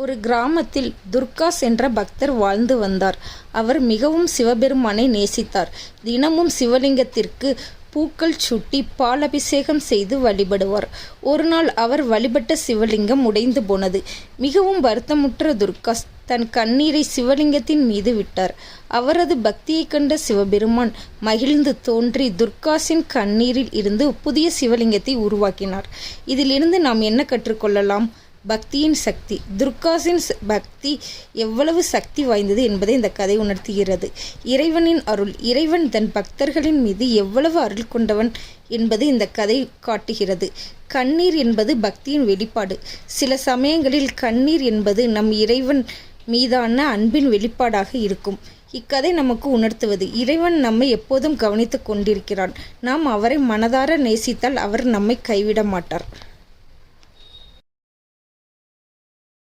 ஒரு கிராமத்தில் துர்காஸ் என்ற பக்தர் வாழ்ந்து வந்தார். அவர் மிகவும் சிவபெருமானை நேசித்தார். தினமும் சிவலிங்கத்திற்கு பூக்கள் சூட்டி பாலபிஷேகம் செய்து வழிபடுவார். ஒரு நாள் அவர் வழிபட்ட சிவலிங்கம் உடைந்து போனது. மிகவும் வருத்தமுற்ற துர்காஸ் தன் கண்ணீரை சிவலிங்கத்தின் மீது விட்டார். அவரது பக்தியைக் கண்ட சிவபெருமான் மகிழ்ந்து தோன்றி துர்காஸின் கண்ணீரில் இருந்து புதிய சிவலிங்கத்தை உருவாக்கினார். இதிலிருந்து நாம் என்ன கற்றுக்கொள்ளலாம்? பக்தியின் சக்தி. துர்காஸின் பக்தி எவ்வளவு சக்தி வாய்ந்தது என்பதை இந்த கதை உணர்த்துகிறது. இறைவனின் அருள். இறைவன் தன் பக்தர்களின் மீது எவ்வளவு அருள் கொண்டவன் என்பது இந்த கதை காட்டுகிறது. கண்ணீர் என்பது பக்தியின் வெளிப்பாடு. சில சமயங்களில் கண்ணீர் என்பது நம் இறைவன் மீதான அன்பின் வெளிப்பாடாக இருக்கும். இக்கதை நமக்கு உணர்த்துவது, இறைவன் நம்மை எப்போதும் கவனித்துக் கொண்டிருக்கிறான். நாம் அவரை மனதார நேசித்தால் அவர் நம்மை கைவிட மாட்டார்.